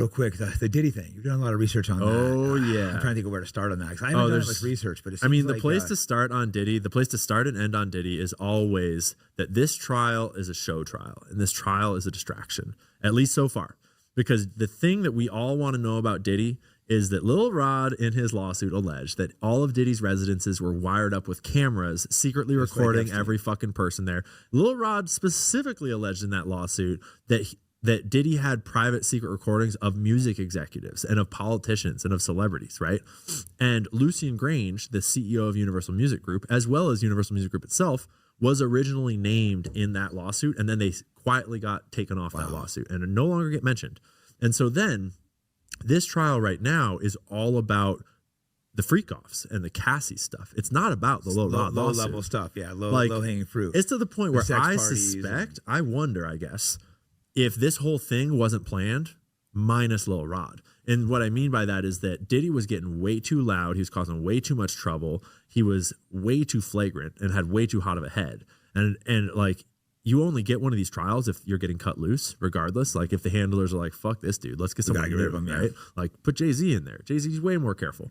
Real quick, the Diddy thing. You've done a lot of research on that. Oh, yeah. I'm trying to think of where to start on that because I haven't done much research. But it seems the like, place to start on Diddy, the place to start and end on Diddy is always that this trial is a show trial and this trial is a distraction, at least so far. Because the thing that we all want to know about Diddy is that Lil Rod in his lawsuit alleged that all of Diddy's residences were wired up with cameras secretly recording every fucking person there. Lil Rod specifically alleged in that lawsuit that Diddy had private secret recordings of music executives and of politicians and of celebrities, right? And Lucian Grange, the CEO of Universal Music Group, as well as Universal Music Group itself, was originally named in that lawsuit, and then they quietly got taken off that lawsuit and no longer get mentioned. And so then this trial right now is all about the freak-offs and the Cassie stuff. It's not about the low-level stuff, low-hanging fruit. It's to the point where I suspect, I wonder, I guess, if this whole thing wasn't planned, minus Lil Rod. And what I mean by that is that Diddy was getting way too loud. He was causing way too much trouble. He was way too flagrant and had way too hot of a head. And like, you only get one of these trials if you're getting cut loose, regardless. Like, if the handlers are like, fuck this dude, let's get someone new, right? Like, put Jay-Z in there. Jay-Z's way more careful.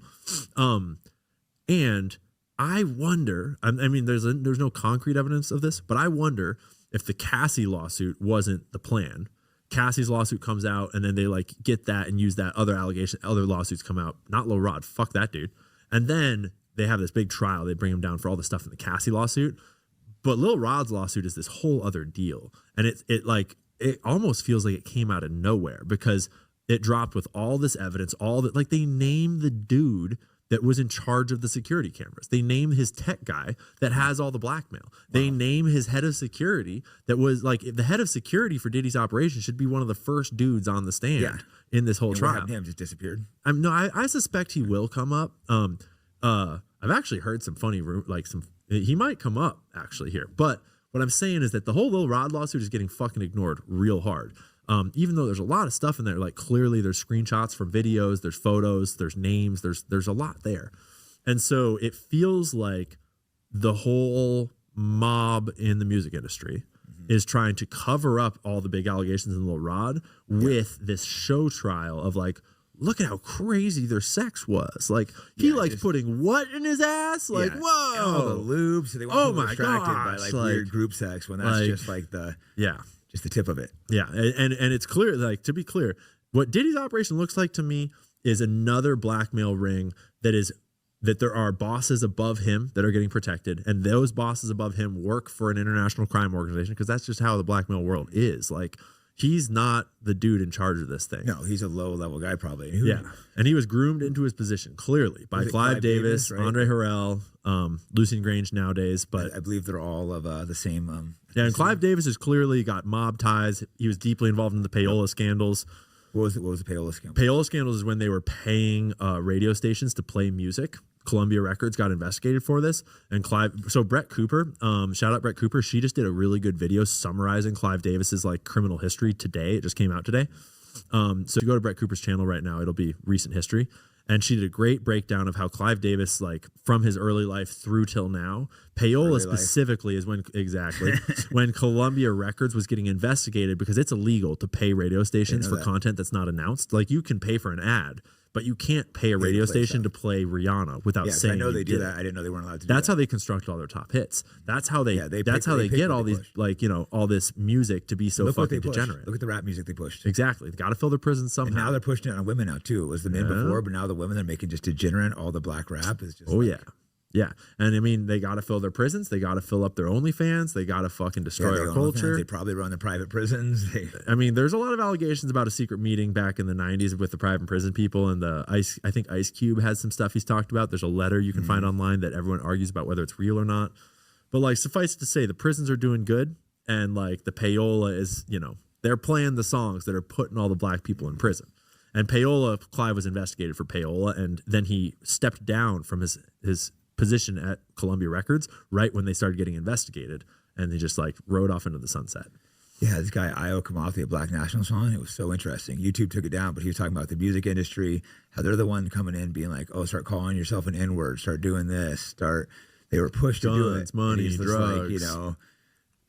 And I wonder, I mean, there's no concrete evidence of this, but I wonder if the Cassie lawsuit wasn't the plan. Cassie's lawsuit comes out, and then they like get that and use that other allegation. Other lawsuits come out. Not Lil Rod. Fuck that dude. And then they have this big trial. They bring him down for all the stuff in the Cassie lawsuit. But Lil Rod's lawsuit is this whole other deal. And it almost feels like it came out of nowhere because it dropped with all this evidence, like they named the dude that was in charge of the security cameras. They name his tech guy that has all the blackmail. They name his head of security that was like, the head of security for Diddy's operation should be one of the first dudes on the stand in this whole trial. Him just disappeared. I suspect he will come up. I've actually heard some funny, he might come up actually here. But what I'm saying is that the whole Lil Rod lawsuit is getting fucking ignored real hard. Even though there's a lot of stuff in there, like clearly there's screenshots from videos, there's photos, there's names, there's a lot there. And so it feels like the whole mob in the music industry is trying to cover up all the big allegations in Lil Rod with this show trial of like, look at how crazy their sex was. Like, he likes putting what in his ass? Like, whoa. And all the lubes. So they want to be distracted by like weird group sex when that's just like just the tip of it. Yeah. And it's clear, like, to be clear, what Diddy's operation looks like to me is another blackmail ring that there are bosses above him that are getting protected, and those bosses above him work for an international crime organization, because that's just how the blackmail world is. Like, he's not the dude in charge of this thing. No, he's a low-level guy probably. And he was groomed into his position, clearly, by Clive Davis, right? Andre Harrell, Lucian Grange nowadays. But I believe they're all of the same. And Clive Davis has clearly got mob ties. He was deeply involved in the payola scandals. What was the payola scandal? Payola scandals is when they were paying radio stations to play music. Columbia Records got investigated for this, and Brett Cooper, shout out Brett Cooper. She just did a really good video summarizing Clive Davis's like criminal history today. It just came out today. So if you go to Brett Cooper's channel right now, it'll be recent history. And she did a great breakdown of how Clive Davis, like from his early life through till now, payola specifically is when Columbia Records was getting investigated because it's illegal to pay radio stations for content that's not announced. Like, you can pay for an ad, but you can't pay a radio station to play Rihanna without saying. I know they do that. I didn't know they weren't allowed to. That's how they construct all their top hits. That's how they. That's how they get all these all this music to be so fucking degenerate. Look at the rap music they pushed. Exactly. They got to fill their prisons somehow. And now they're pushing it on women now too. It was the men before, but now the women they're making just degenerate. All the black rap is just. Yeah. And I mean, they got to fill their prisons. They got to fill up their OnlyFans. They got to fucking destroy our culture. They probably run the private prisons. I mean, there's a lot of allegations about a secret meeting back in the 90s with the private prison people, and I think Ice Cube has some stuff he's talked about. There's a letter you can find online that everyone argues about whether it's real or not. But like, suffice to say, the prisons are doing good, and like the payola is, they're playing the songs that are putting all the black people in prison. And payola, Clive was investigated for payola, and then he stepped down from his position at Columbia Records right when they started getting investigated, and they just like rode off into the sunset. Yeah, this guy Io Kamathi, a Black National song, it was so interesting. YouTube took it down, but he was talking about the music industry, how they're the one coming in being like, oh, start calling yourself an N-word, start doing this, they were pushed to do it. Money, drugs.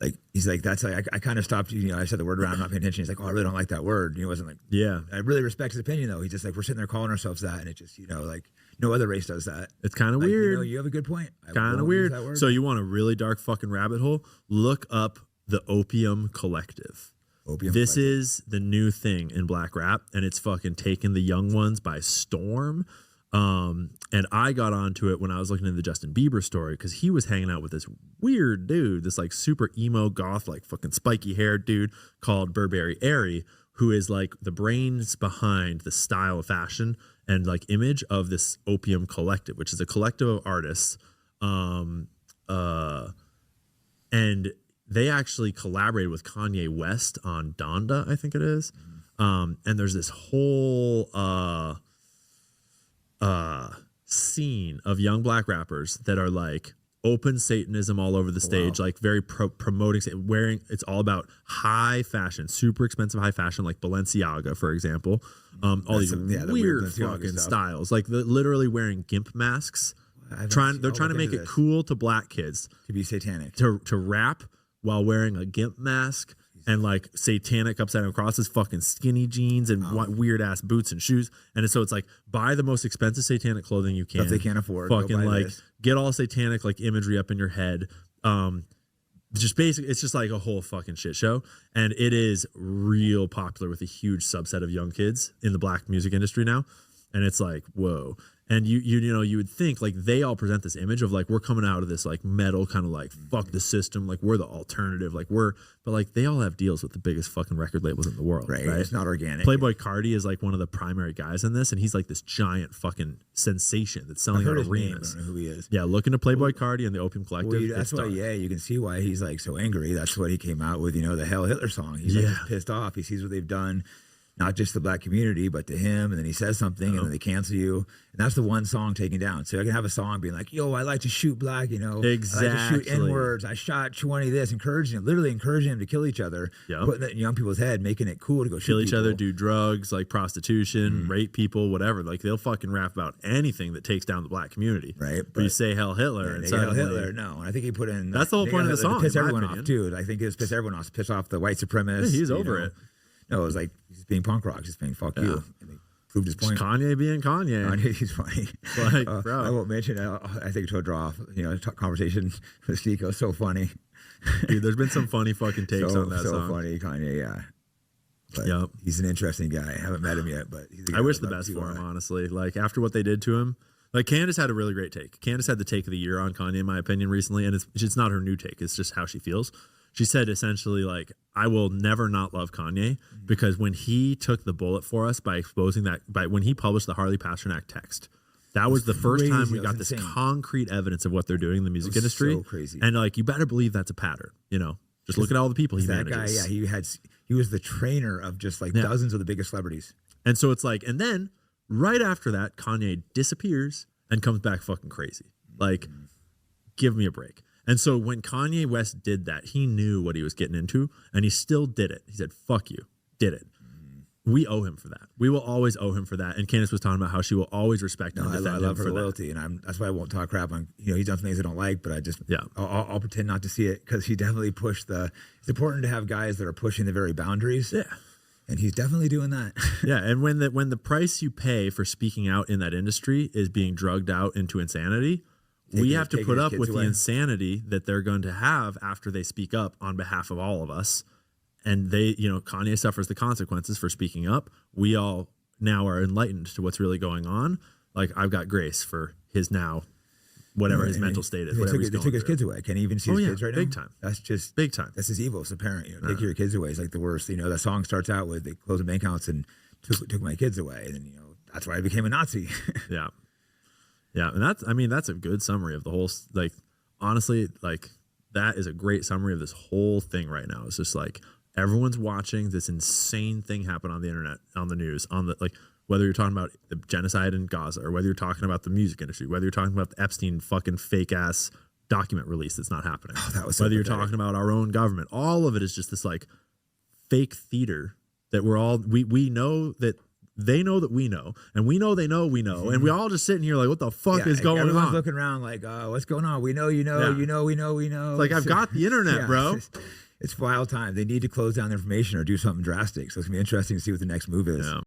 Like, Like he's like, that's like I kind of stopped. I said the word around, I'm not paying attention. He's like, oh, I really don't like that word. He wasn't like, Yeah. I really respect his opinion though. He's just like, we're sitting there calling ourselves that, and it just like no other race does that. It's kind of Like, weird. You have a good point. Kind of weird. So you want a really dark fucking rabbit hole? Look up the Opium Collective. This is the new thing in black rap, and it's fucking taken the young ones by storm. And I got onto it when I was looking at the Justin Bieber story, because he was hanging out with this weird dude, this like super emo goth, like fucking spiky haired dude called Burberry Airy, who is like the brains behind the style of fashion and like image of this Opium Collective, which is a collective of artists. And they actually collaborated with Kanye West on Donda, I think it is. And there's this whole scene of young black rappers that are like open Satanism all over the stage, like very promoting, wearing, it's all about high fashion, super expensive high fashion, like Balenciaga, for example. All these weird fucking styles, like literally wearing gimp masks. They're trying to make it cool to black kids to be satanic, to rap while wearing a gimp mask and like satanic upside down crosses, fucking skinny jeans and weird ass boots and shoes. And so it's like, buy the most expensive satanic clothing you can. Stuff they can't afford. Fucking like get all satanic like imagery up in your head. Just basically, it's just like a whole fucking shit show. And it is real popular with a huge subset of young kids in the black music industry now. And it's like, whoa. And you would think like they all present this image of like, we're coming out of this like metal kind of like fuck the system, like we're the alternative, like but like they all have deals with the biggest fucking record labels in the world, right? It's not organic. Playboy Carti is like one of the primary guys in this, and he's like this giant fucking sensation that's selling out arenas. I don't know who he is. Yeah, look into Playboy Carti and the Opium Collective. That's why, you can see why he's like so angry. That's what he came out with, the Hail Hitler song. He's like just pissed off. He sees what they've done. Not just the black community, but to him, and then he says something, and then they cancel you, and that's the one song taken down. So I can have a song being like, "Yo, I like to shoot black," exactly. I like to shoot N-words. I shot 20 this, literally encouraging them to kill each other, putting it in young people's head, making it cool to go kill shoot each people. other, do drugs, like prostitution, rape people, whatever. Like they'll fucking rap about anything that takes down the black community, right? But you say "Hell Hitler" and Hail Hitler, no. And I think he put in that's the whole point of the song. Piss everyone off too. I think it was piss everyone off, piss off the white supremacists. Yeah, he's over it. No, it was like he's being punk rock, just being fuck you. And he proved his point. Kanye being Kanye. Kanye, he's funny. Like, bro. I won't mention it. I think to draw off, conversation with Nico, so funny. Dude, there's been some funny fucking takes on that song. So funny, Kanye, yeah. But he's an interesting guy. I haven't met him yet, but I wish the best for him, honestly. Like after what they did to him, like Candace had a really great take. Candace had the take of the year on Kanye, in my opinion, recently, and it's not her new take. It's just how she feels. She said essentially like, I will never not love Kanye because when he took the bullet for us by exposing when he published the Harley Pasternak text, that was the first time we got this concrete evidence of what they're doing in the music industry. So crazy. And like, you better believe that's a pattern, just look at all the people he manages. That guy, he was the trainer of just like dozens of the biggest celebrities. And so it's like, and then right after that, Kanye disappears and comes back fucking crazy. Like, give me a break. And so when Kanye West did that, he knew what he was getting into, and he still did it. He said, fuck you, did it. We owe him for that. We will always owe him for that. And Candace was talking about how she will always respect him and defend him love for her loyalty, and that's why I won't talk crap on. He's done some things I don't like, but I'll pretend not to see it because he definitely pushed It's important to have guys that are pushing the very boundaries. Yeah. And he's definitely doing that. Yeah, and when the price you pay for speaking out in that industry is being drugged out into insanity, we have to put up with the insanity that they're going to have after they speak up on behalf of all of us. And they, Kanye suffers the consequences for speaking up. We all now are enlightened to what's really going on. Like, I've got grace for his now, whatever his mental state is. They took his kids away. Can he even see his kids right now? Big time. That's just big time. That's his evil as a parent. Take your kids away is like the worst. That song starts out with they closed the bank accounts and took my kids away. And that's why I became a Nazi. Yeah. Yeah, and that's a good summary of the whole, like, honestly, like, that is a great summary of this whole thing right now. It's just like, everyone's watching this insane thing happen on the internet, on the news, whether you're talking about the genocide in Gaza, or whether you're talking about the music industry, whether you're talking about the Epstein fucking fake ass document release that's not happening, whether you're talking about our own government, all of it is just this like fake theater that we know that they know that we know, and we know they know we know, and we all just sitting here like, what the fuck is going everyone's on? looking around like, what's going on? We know, you know, Yeah. you know, we know, we know. Like, I've got the internet, bro. It's wild time. They need to close down the information or do something drastic. So it's gonna be interesting to see what the next move is. Yeah.